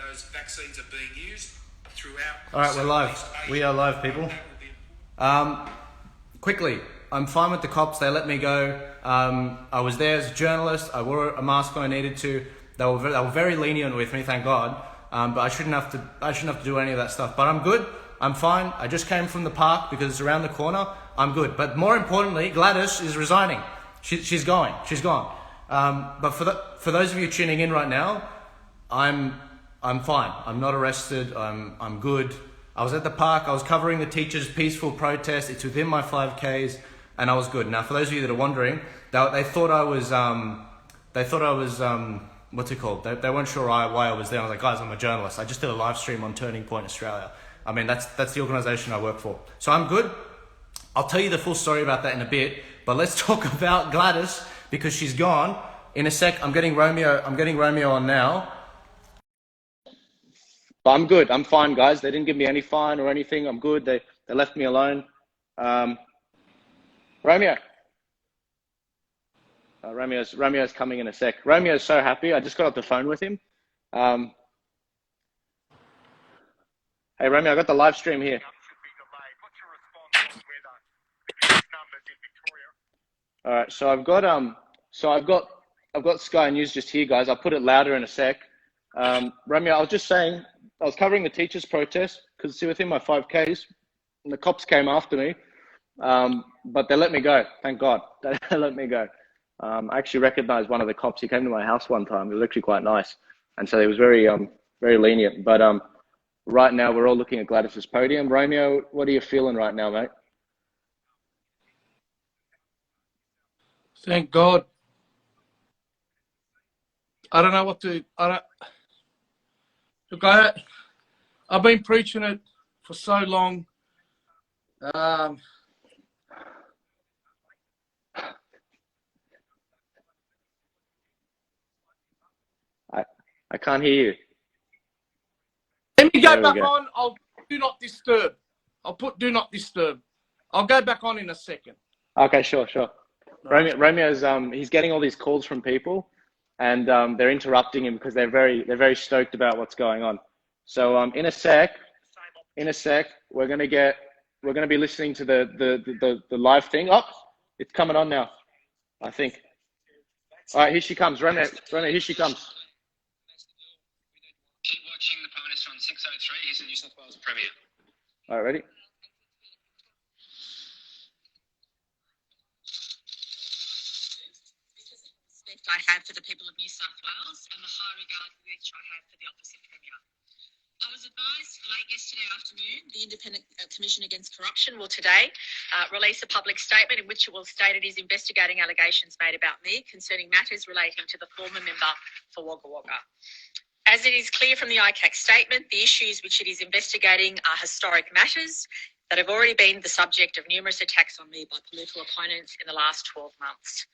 those vaccines are being used throughout. All right, we're live. We are live, people. Quickly, I'm fine with the cops. They let me go. I was there as a journalist. I wore a mask when I needed to. They were very lenient with me, thank God. But I shouldn't have to do any of that stuff. But I'm good. I'm fine. I just came from the park because it's around the corner. I'm good. But more importantly, Gladys is resigning. She's going. She's gone. But for those of you tuning in right now, I'm fine. I'm not arrested. I'm good. I was at the park. I was covering the teachers' peaceful protest. It's within my 5Ks, and I was good. Now, for those of you that are wondering, they thought I was what's it called? They weren't sure why I was there. I was like, guys, I'm a journalist. I just did a live stream on Turning Point Australia. I mean, that's the organisation I work for. So I'm good. I'll tell you the full story about that in a bit. But let's talk about Gladys because she's gone. In a sec, I'm getting Romeo on now. But I'm good. I'm fine, guys. They didn't give me any fine or anything. I'm good. They left me alone. Romeo. Romeo's coming in a sec. Romeo's so happy. I just got off the phone with him. Hey, Romeo, I got the live stream here. All right, so I've got Sky News just here, guys. I'll put it louder in a sec. Romeo, I was just saying, I was covering the teachers' protest because it's within my 5Ks, and the cops came after me, but they let me go. Thank God, they let me go. I actually recognized one of the cops. He came to my house one time. He was actually quite nice, and so he was very lenient. But right now, we're all looking at Gladys's podium. Romeo, what are you feeling right now, mate? Thank God. I don't know what to. Look, I've been preaching it for so long. I can't hear you. Let me go back on. I'll do not disturb. I'll put do not disturb. I'll go back on in a second. Okay, sure. Romeo's he's getting all these calls from people, and they're interrupting him because they're very stoked about what's going on. So in a sec, we're gonna be listening to the live thing. Oh, it's coming on now, I think. All right, here she comes, Romeo, here she comes. Keep watching the Prime Minister on 603. He's the New South Wales Premier. All right, ready? I have for the people of New South Wales and the high regard which I have for the office of Premier. I was advised late yesterday afternoon the Independent Commission Against Corruption will today release a public statement in which it will state it is investigating allegations made about me concerning matters relating to the former member for Wagga Wagga. As it is clear from the ICAC statement, the issues which it is investigating are historic matters that have already been the subject of numerous attacks on me by political opponents in the last 12 months.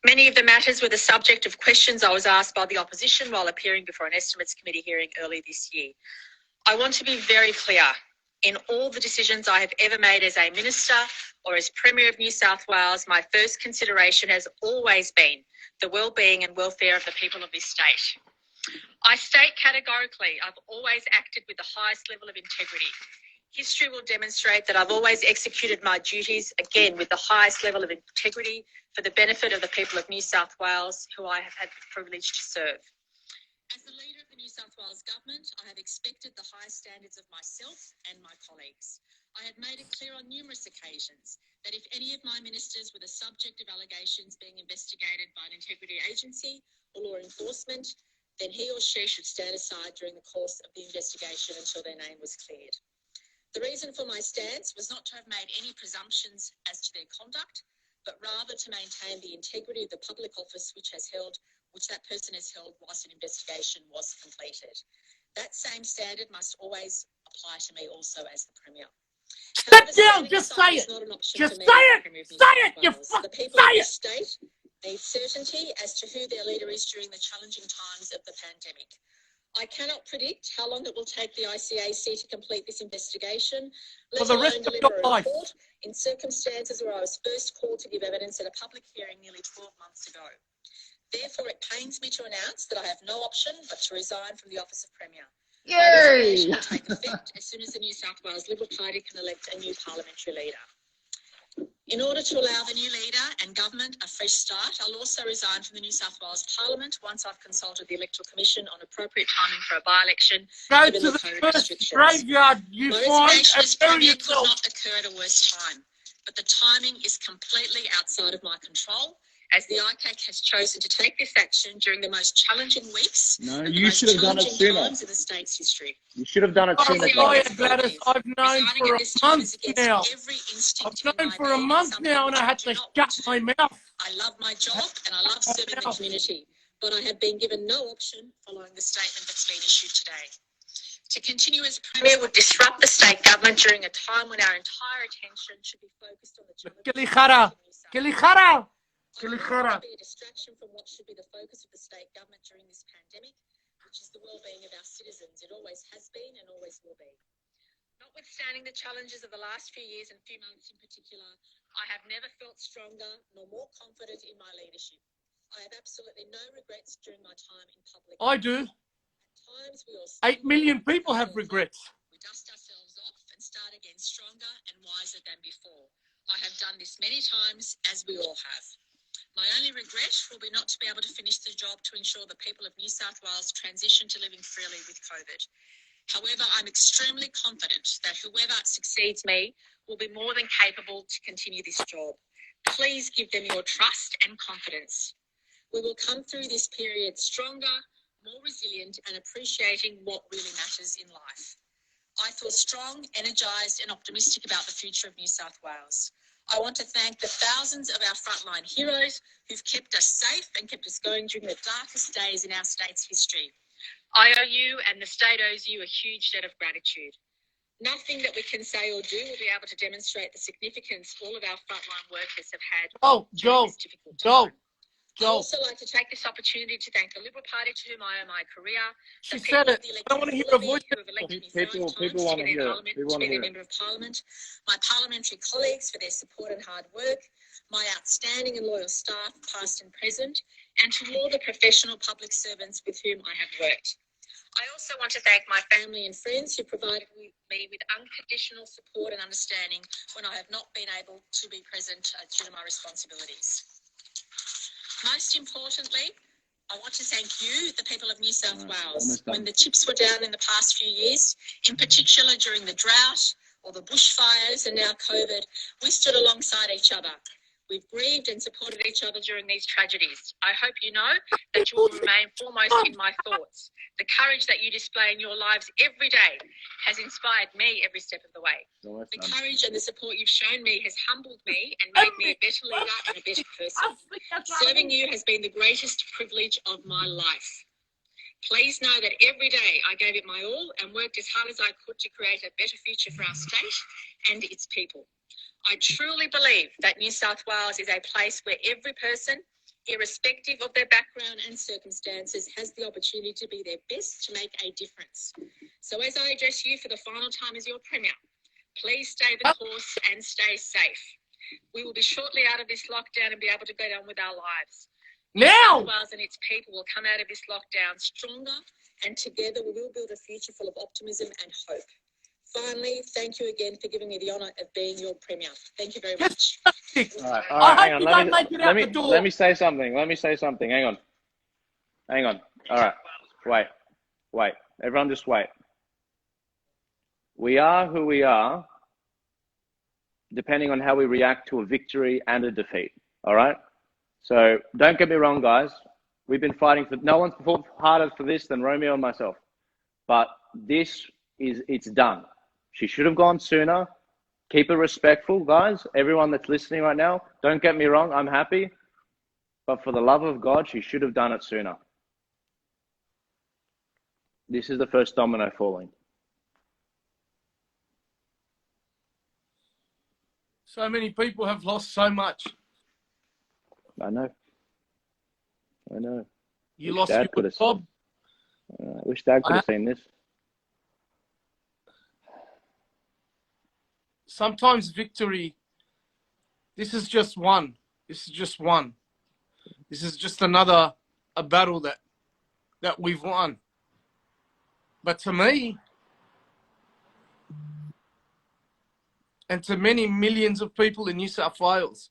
Many of the matters were the subject of questions I was asked by the opposition while appearing before an Estimates Committee hearing earlier this year. I want to be very clear. In all the decisions I have ever made as a Minister or as Premier of New South Wales, my first consideration has always been the well-being and welfare of the people of this state. I state categorically, I've always acted with the highest level of integrity. History will demonstrate that I've always executed my duties, again, with the highest level of integrity for the benefit of the people of New South Wales, who I have had the privilege to serve. As the leader of the New South Wales Government, I have expected the highest standards of myself and my colleagues. I have made it clear on numerous occasions that if any of my ministers were the subject of allegations being investigated by an integrity agency or law enforcement, then he or she should stand aside during the course of the investigation until their name was cleared. The reason for my stance was not to have made any presumptions as to their conduct, but rather to maintain the integrity of the public office which that person has held whilst an investigation was completed. That same standard must always apply to me also as the Premier. Sit down, just say it. Just say it. Say it, you fuck. The people of this state need certainty as to who their leader is during the challenging times of the pandemic. I cannot predict how long it will take the ICAC to complete this investigation, let alone deliver a report in circumstances where I was first called to give evidence at a public hearing nearly 12 months ago. Therefore, it pains me to announce that I have no option but to resign from the office of Premier. Resignation will take effect as soon as the New South Wales Liberal Party can elect a new parliamentary leader. In order to allow the new leader and government a fresh start, I'll also resign from the New South Wales Parliament once I've consulted the Electoral Commission on appropriate timing for a by-election. Go given to the the COVID first restrictions. graveyard you My find resignation and as bury Premier could yourself. not occur at a worse time, but the timing is completely outside of my control, as the ICAC has chosen to take this action during the most challenging weeks and the most challenging times in the state's history. You should have done it Oh, sooner, lawyer Gladys. Gladys, I've known Resigning for at a this time is month against now. every instinct I've in known my for a being, month something now, and which I had do to not shut want to my do. mouth. I love my job and I love serving the community, but I have been given no option following the statement that's been issued today. To continue as Premier would disrupt the state government during a time when our entire attention should be focused on the Kilijara, Kilijara, I don't want Kilijara. to be a distraction from what should be the focus of the state government during this pandemic, which is the well-being of our citizens. It always has been and always will be. Notwithstanding the challenges of the last few years and few months in particular, I have never felt stronger nor more confident in my leadership. I have absolutely no regrets during my time in public. I do. At times we all 8 million stumble, people we have fall regrets. back, we dust ourselves off and start again stronger and wiser than before. I have done this many times, as we all have. My only regret will be not to be able to finish the job to ensure the people of New South Wales transition to living freely with COVID. However, I'm extremely confident that whoever succeeds me will be more than capable to continue this job. Please give them your trust and confidence. We will come through this period stronger, more resilient, and appreciating what really matters in life. I feel strong, energised, and optimistic about the future of New South Wales. I want to thank the thousands of our frontline heroes who've kept us safe and kept us going during the darkest days in our state's history. I owe you and the state owes you a huge debt of gratitude. Nothing that we can say or do will be able to demonstrate the significance all of our frontline workers have had Oh, during Joel, this difficult Joel, time. I'd Joel. also like to take this opportunity to thank the Liberal Party to whom I owe my career, She the said people it. of the I don't want to hear a voice. who have elected me 5 People times to want be to their hear it. parliament, People to want be to their hear it. member of parliament, my parliamentary colleagues for their support and hard work, my outstanding and loyal staff, past and present, and to all the professional public servants with whom I have worked. I also want to thank my family and friends who provided me with unconditional support and understanding when I have not been able to be present due to my responsibilities. Most importantly, I want to thank you, the people of New South Wales. When the chips were down in the past few years, in particular during the drought or the bushfires and now COVID, we stood alongside each other. We've grieved and supported each other during these tragedies. I hope you know that you will remain foremost in my thoughts. The courage that you display in your lives every day has inspired me every step of the way. The courage and the support you've shown me has humbled me and made me a better leader and a better person. Serving you has been the greatest privilege of my life. Please know that every day I gave it my all and worked as hard as I could to create a better future for our state and its people. I truly believe that New South Wales is a place where every person, irrespective of their background and circumstances, has the opportunity to be their best to make a difference. So as I address you for the final time as your Premier, please stay the course and stay safe. We will be shortly out of this lockdown and be able to go on with our lives. New South Wales and its people will come out of this lockdown stronger, and together we will build a future full of optimism and hope. Finally, thank you again for giving me the honour of being your Premier. Thank you very much. All right, hang on. Let me say something. Hang on. All right. Wait. Everyone just wait. We are who we are, depending on how we react to a victory and a defeat. All right? So don't get me wrong, guys. We've been fighting for, no one's fought harder for this than Romeo and myself. But it's done. She should have gone sooner. Keep it respectful, guys. Everyone that's listening right now, don't get me wrong, I'm happy. But for the love of God, she should have done it sooner. This is the first domino falling. So many people have lost so much. I know. You Wish lost Dad your job. I wish Dad could have seen this. Sometimes victory, this is just one. This is just a battle that we've won. But to me, and to many millions of people in New South Wales,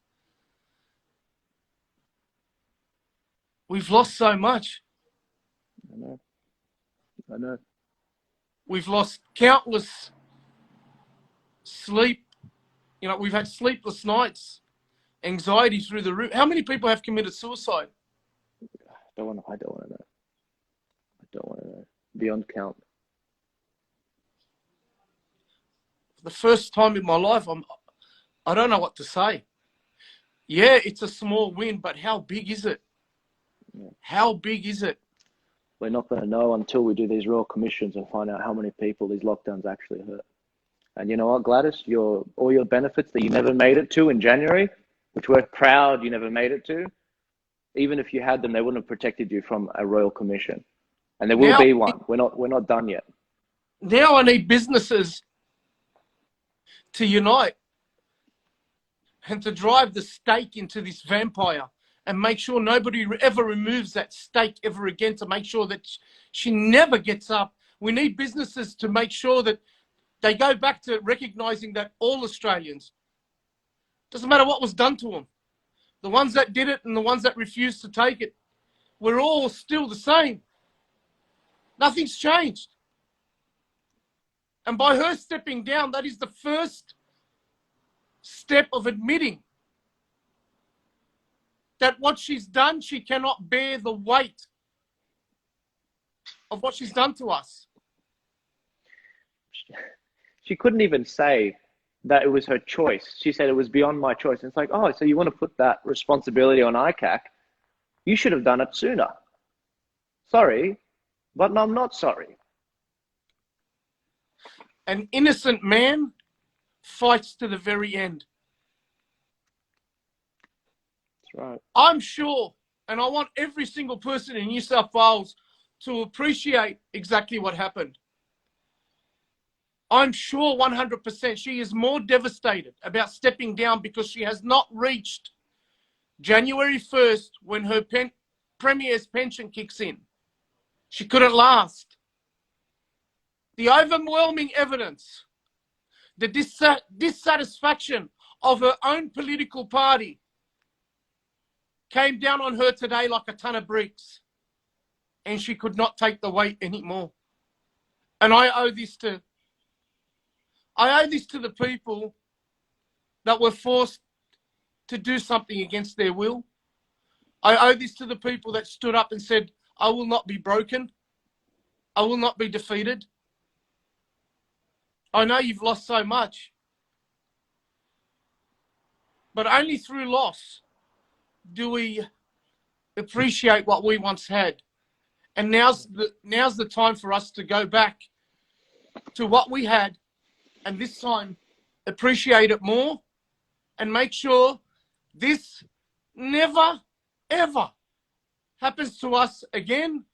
we've lost so much. I know. We've lost countless sleep. You know, we've had sleepless nights, anxiety through the roof. How many people have committed suicide? I don't want to know. I don't want to know. Beyond count. For the first time in my life, I don't know what to say. Yeah, it's a small win, but how big is it? Yeah. How big is it? We're not going to know until we do these royal commissions and find out how many people these lockdowns actually hurt. And you know what, Gladys? All your benefits that you never made it to in January, which we're proud you never made it to, even if you had them, they wouldn't have protected you from a royal commission. And there will be one. We're not done yet. Now I need businesses to unite and to drive the stake into this vampire and make sure nobody ever removes that stake ever again, to make sure that she never gets up. We need businesses to make sure that they go back to recognizing that all Australians, doesn't matter what was done to them, the ones that did it and the ones that refused to take it, we're all still the same. Nothing's changed. And by her stepping down, that is the first step of admitting that what she's done, she cannot bear the weight of what she's done to us. She couldn't even say that it was her choice. She said it was beyond my choice. And it's like, oh, so you want to put that responsibility on ICAC? You should have done it sooner. Sorry, but I'm not sorry. An innocent man fights to the very end. That's right. I'm sure, and I want every single person in New South Wales to appreciate exactly what happened. I'm sure 100% she is more devastated about stepping down because she has not reached January 1st when her Premier's pension kicks in. She couldn't last. The overwhelming evidence, the dissatisfaction of her own political party came down on her today like a ton of bricks, and she could not take the weight anymore. And I owe this to the people that were forced to do something against their will. I owe this to the people that stood up and said, I will not be broken. I will not be defeated. I know you've lost so much, but only through loss do we appreciate what we once had. And now's the time for us to go back to what we had, and this time appreciate it more and make sure this never, ever happens to us again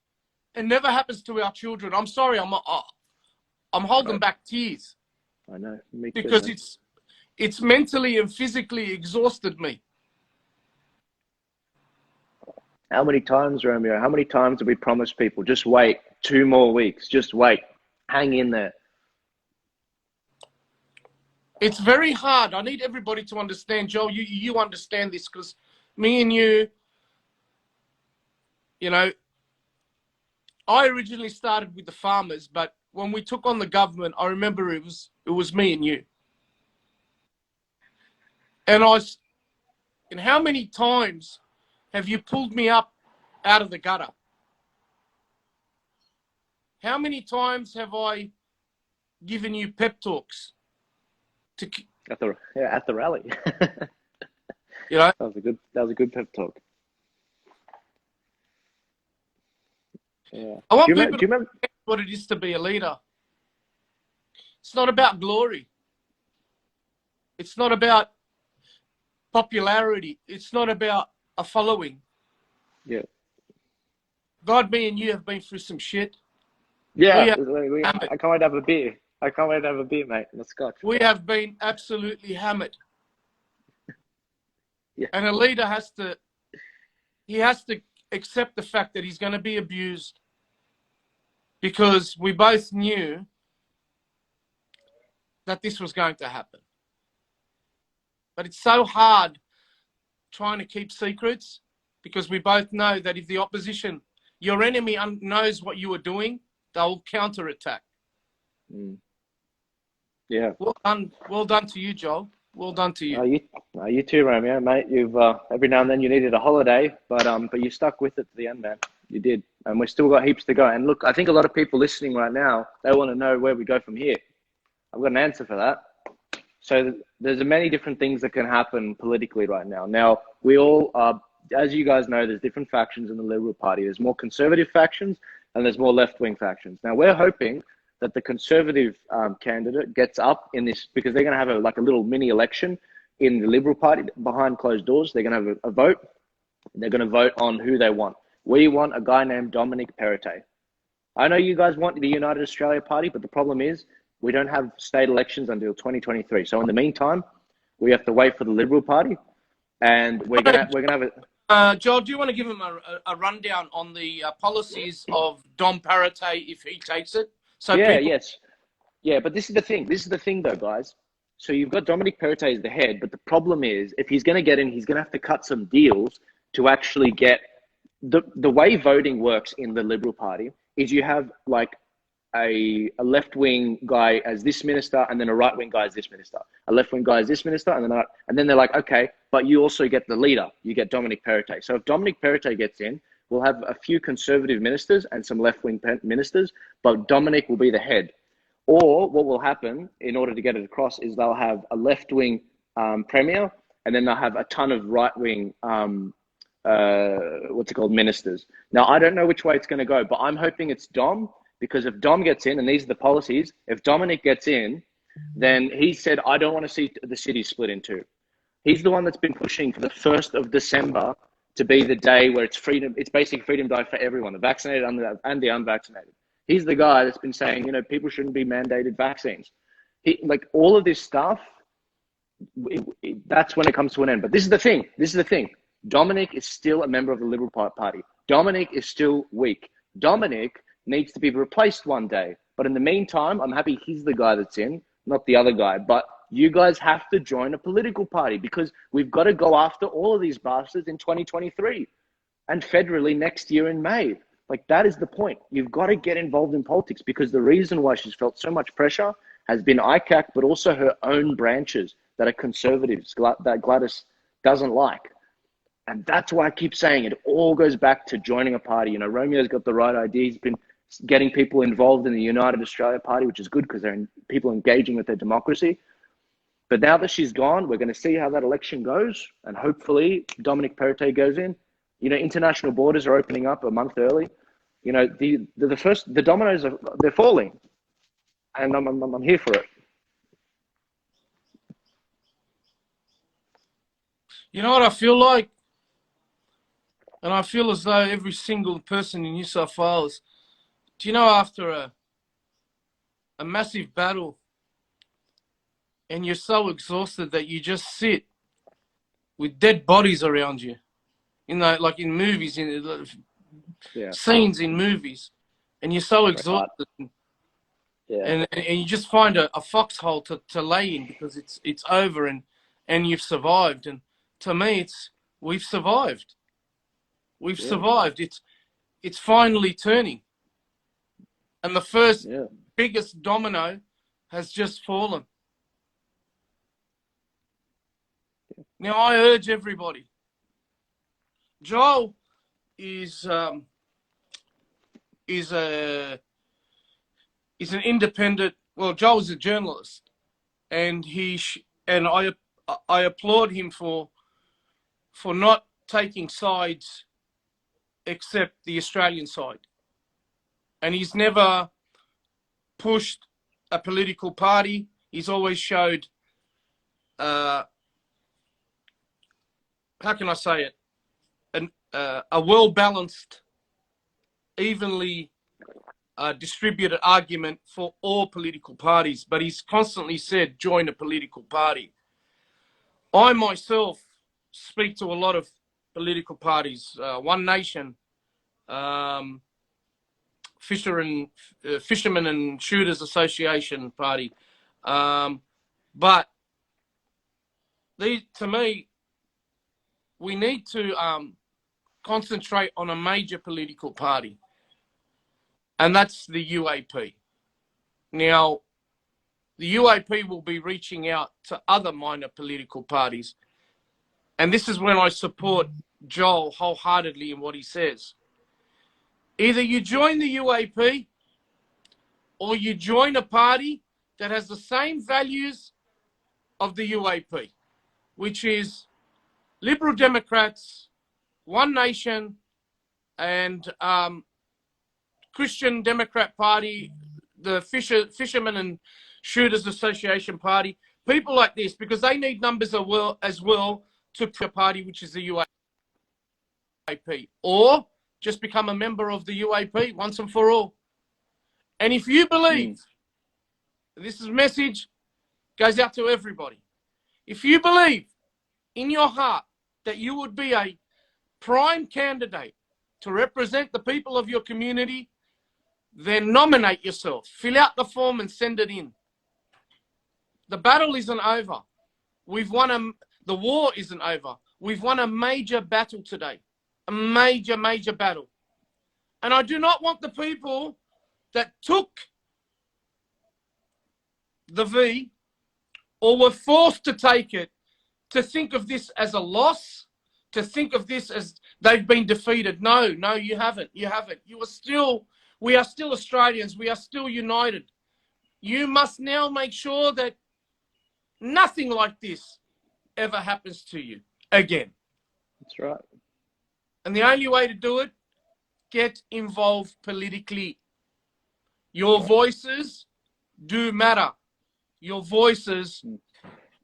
and never happens to our children. I'm sorry, I'm holding back tears. I know. Me too, because man. it's mentally and physically exhausted me. How many times, Romeo? How many times have we promised people, just wait 2 more weeks, just wait, hang in there? It's very hard. I need everybody to understand, Joel. You understand this, because me and you know, I originally started with the farmers, but when we took on the government, I remember it was me and you. And how many times have you pulled me up out of the gutter? How many times have I given you pep talks? At the rally. You know, that was a good pep talk. Yeah. I want do you people to remember understand what it is to be a leader. It's not about glory. It's not about popularity. It's not about a following. Yeah. God, me and you have been through some shit. Yeah. I can't wait to have a beer. I can't wait to have a beer, mate. Let's go. We have been absolutely hammered. Yeah. And a leader has to accept the fact that he's going to be abused. because we both knew that this was going to happen. But it's so hard trying to keep secrets, because we both know that if the opposition, your enemy knows what you are doing, they'll counterattack. Yeah. Well done to you, Joel. Well done to you. You too, Romeo, mate. You've every now and then you needed a holiday, but you stuck with it to the end, man. You did, and we've still got heaps to go. And look, I think a lot of people listening right now, they want to know where we go from here. I've got an answer for that. So there's many different things that can happen politically right now. Now, we all, as you guys know, there's different factions in the Liberal Party. There's more conservative factions and there's more left-wing factions. Now, we're hoping that the Conservative candidate gets up in this, because they're going to have a little mini election in the Liberal Party behind closed doors. They're going to have a vote. They're going to vote on who they want. We want a guy named Dominic Perrottet. I know you guys want the United Australia Party, but the problem is we don't have state elections until 2023. So in the meantime, we have to wait for the Liberal Party, and we're gonna have a. Joel, do you want to give him a rundown on the policies of Dom Perrottet if he takes it? So Yeah, but this is the thing. This is the thing, though, guys. So you've got Dominic Perrottet as the head, but the problem is, if he's going to get in, he's going to have to cut some deals to actually get the way voting works in the Liberal Party is you have like a left-wing guy as this minister, and then a right-wing guy as this minister. A left-wing guy as this minister, and then they're like, okay, but you also get the leader. You get Dominic Perrottet. So if Dominic Perrottet gets in, we'll have a few conservative ministers and some left-wing ministers, but Dominic will be the head. Or what will happen in order to get it across is they'll have a left-wing premier, and then they'll have a ton of right-wing ministers. Now, I don't know which way it's going to go, but I'm hoping it's Dom, because if Dom gets in, and these are the policies, if Dominic gets in, then he said, I don't want to see the city split in two. He's the one that's been pushing for the 1st of December to be the day where it's freedom. It's basically freedom day for everyone, the vaccinated and the unvaccinated. He's the guy that's been saying, people shouldn't be mandated vaccines. All of this stuff, that's when it comes to an end. But this is the thing. Dominic is still a member of the Liberal Party. Dominic is still weak. Dominic needs to be replaced one day. But in the meantime, I'm happy he's the guy that's in, not the other guy. But you guys have to join a political party, because we've got to go after all of these bastards in 2023 and federally next year in May. That is the point. You've got to get involved in politics, because the reason why she's felt so much pressure has been ICAC, but also her own branches that are conservatives, that Gladys doesn't like. And that's why I keep saying it all goes back to joining a party. Romeo's got the right idea. He's been getting people involved in the United Australia Party, which is good because they're people engaging with their democracy. But now that she's gone, we're going to see how that election goes. And hopefully Dominic Perrottet goes in. International borders are opening up a month early. The dominoes they're falling. And I'm here for it. You know what I feel like? And I feel as though every single person in New South Wales, after a massive battle, and you're so exhausted that you just sit with dead bodies around you, like in movies, scenes in movies, and you're so exhausted, and you just find a foxhole to lay in, because it's over and you've survived. And to me, we've survived. We've survived. It's finally turning. And the first biggest domino has just fallen. Now, I urge everybody. Joel is an independent. Well, Joel is a journalist, and I applaud him for not taking sides except the Australian side. And he's never pushed a political party. He's always showed, how can I say it, a well-balanced, evenly distributed argument for all political parties. But he's constantly said, join a political party. I myself speak to a lot of political parties, One Nation, Fishermen and Shooters Association Party. But to me, we need to concentrate on a major political party, and that's the UAP. Now, the UAP will be reaching out to other minor political parties, and this is when I support Joel wholeheartedly in what he says. Either you join the UAP or you join a party that has the same values of the UAP, which is Liberal Democrats, One Nation, and Christian Democrat Party, the Fishermen and Shooters Association Party, people like this, because they need numbers as well to put a party which is the UAP, or just become a member of the UAP once and for all. And if you believe, this is a message goes out to everybody, if you believe in your heart that you would be a prime candidate to represent the people of your community, then nominate yourself, fill out the form and send it in. The battle isn't over. The war isn't over. We've won a major battle today, a major battle. And I do not want the people that took the V or were forced to take it to think of this as a loss, to think of this as they've been defeated. No, you haven't. We are still Australians. We are still united. You must now make sure that nothing like this ever happens to you again. That's right. And the only way to do it, get involved politically. Your voices do matter. Your voices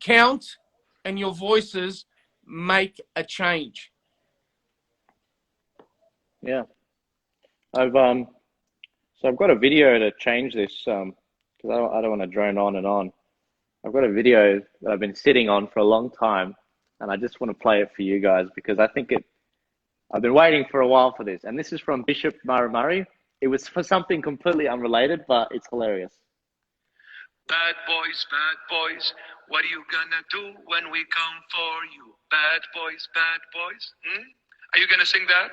count, and your voices make a change. Yeah. I've got a video to change this because I don't want to drone on and on. I've got a video that I've been sitting on for a long time, and I just want to play it for you guys because I think I've been waiting for a while for this. And this is from Bishop Murray. It was for something completely unrelated, but it's hilarious. Bad boys, what are you gonna do when we come for you? Bad boys, Are you gonna sing that?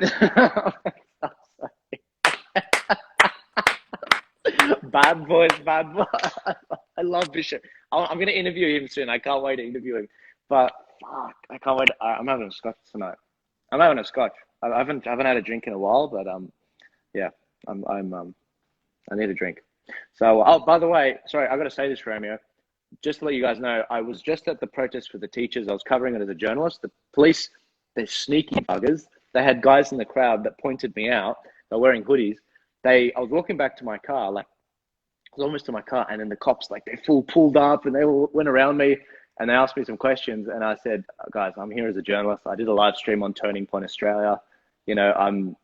Bad boys. I love Bishop. I'm going to interview him soon. I can't wait to interview him. But fuck, I can't wait. I'm having a scotch tonight. I haven't had a drink in a while, but yeah, I need a drink. So, by the way, sorry, I got to say this, Romeo. Just to let you guys know, I was just at the protest for the teachers. I was covering it as a journalist. The police, they're sneaky buggers. They had guys in the crowd that pointed me out. They're wearing hoodies. I was walking back to my car, I was almost to my car, and then the cops, they pulled up and they all went around me and they asked me some questions. And I said, guys, I'm here as a journalist. I did a live stream on Turning Point Australia. I'm,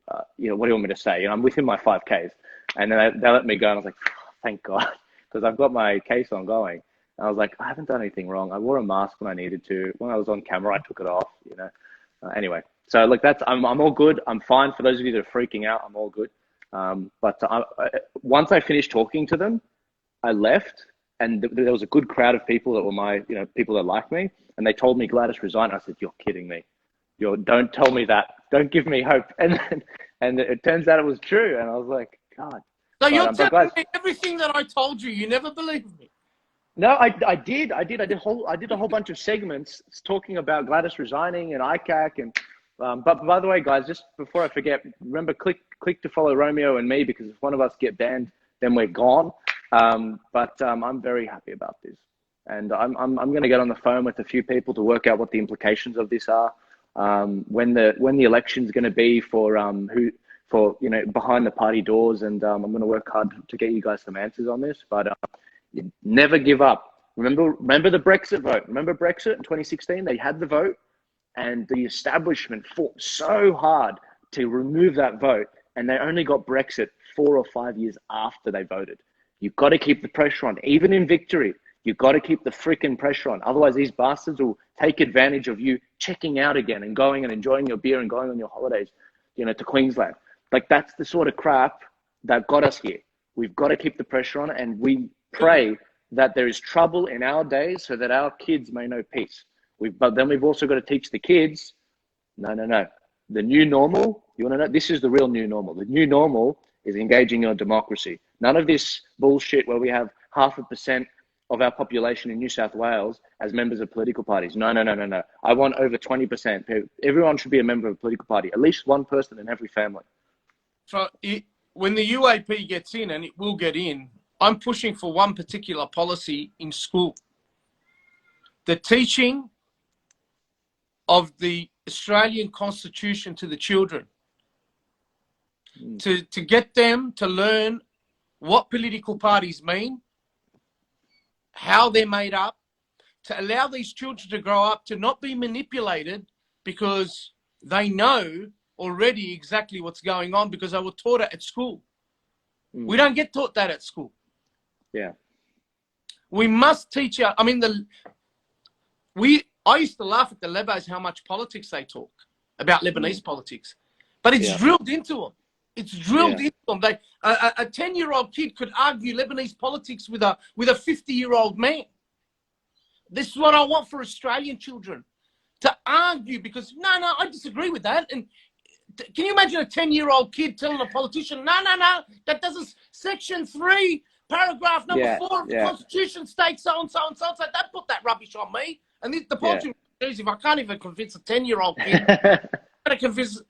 what do you want me to say? I'm within my 5Ks. And then they let me go, and I was like, thank God, because I've got my case ongoing. And I was like, I haven't done anything wrong. I wore a mask when I needed to. When I was on camera, I took it off, Anyway, so I'm all good. I'm fine. For those of you that are freaking out, I'm all good. But once I finished talking to them, I left, and there was a good crowd of people that were people that like me, and they told me Gladys resigned. I said, "You're kidding me! Don't tell me that. Don't give me hope." And it turns out it was true, and I was like, God. So you're telling me everything that I told you. You never believed me. No, I did. I did a whole bunch of segments talking about Gladys resigning and ICAC and. But by the way, guys, just before I forget, remember, click to follow Romeo and me, because if one of us get banned, then we're gone. But I'm very happy about this, and I'm going to get on the phone with a few people to work out what the implications of this are. When the election's going to be for behind the party doors, and I'm going to work hard to get you guys some answers on this. But never give up. Remember the Brexit vote. Remember Brexit in 2016? They had the vote. And the establishment fought so hard to remove that vote, and they only got Brexit 4 or 5 years after they voted. You've got to keep the pressure on. Even in victory, you've got to keep the freaking pressure on. Otherwise, these bastards will take advantage of you checking out again and going and enjoying your beer and going on your holidays, to Queensland. That's the sort of crap that got us here. We've got to keep the pressure on, and we pray that there is trouble in our days so that our kids may know peace. But then we've also got to teach the kids, no. The new normal, you want to know, this is the real new normal. The new normal is engaging in democracy. None of this bullshit where we have 0.5% of our population in New South Wales as members of political parties. No. I want over 20%. Everyone should be a member of a political party, at least one person in every family. So when the UAP gets in, and it will get in, I'm pushing for one particular policy in school. The teaching of the Australian Constitution to the children. To get them to learn what political parties mean, how they're made up, to allow these children to grow up to not be manipulated because they know already exactly what's going on because they were taught it at school. We don't get taught that at school. Yeah. We must teach our, I mean, I used to laugh at the Lebos how much politics they talk about Lebanese politics, but it's drilled into them. It's drilled into them. A 10-year-old kid could argue Lebanese politics with a 50-year-old man. This is what I want for Australian children, to argue because, no, I disagree with that. And can you imagine a 10-year-old kid telling a politician, no, that doesn't, Section 3, paragraph number 4 of the Constitution states so and so and so. So don't put that rubbish on me. And the politician, if I can't even convince a 10-year-old kid, I'm going to convince,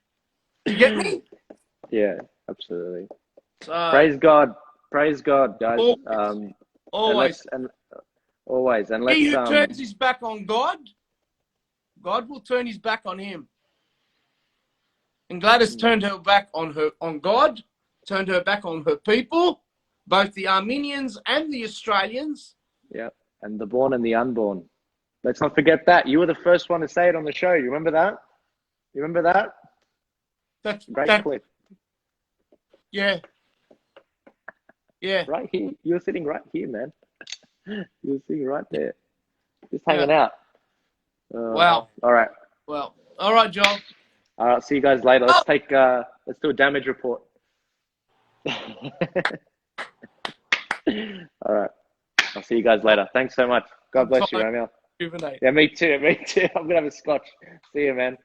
you get me? Yeah, absolutely. So, praise God, guys. Always. Always. And He who turns his back on God, God will turn his back on him. And Gladys turned her back on God, turned her back on her people, both the Armenians and the Australians. Yeah, and the born and the unborn. Let's not forget that. You were the first one to say it on the show. You remember that? That's great clip. Yeah. Right here. You were sitting right here, man. You were sitting right there. Just hanging out. Wow. All right. Well, all right, Joel. All right, see you guys later. Let's let's do a damage report. All right. I'll see you guys later. Thanks so much. God bless you, Romeo. Yeah, me too. I'm going to have a scotch. See you, man.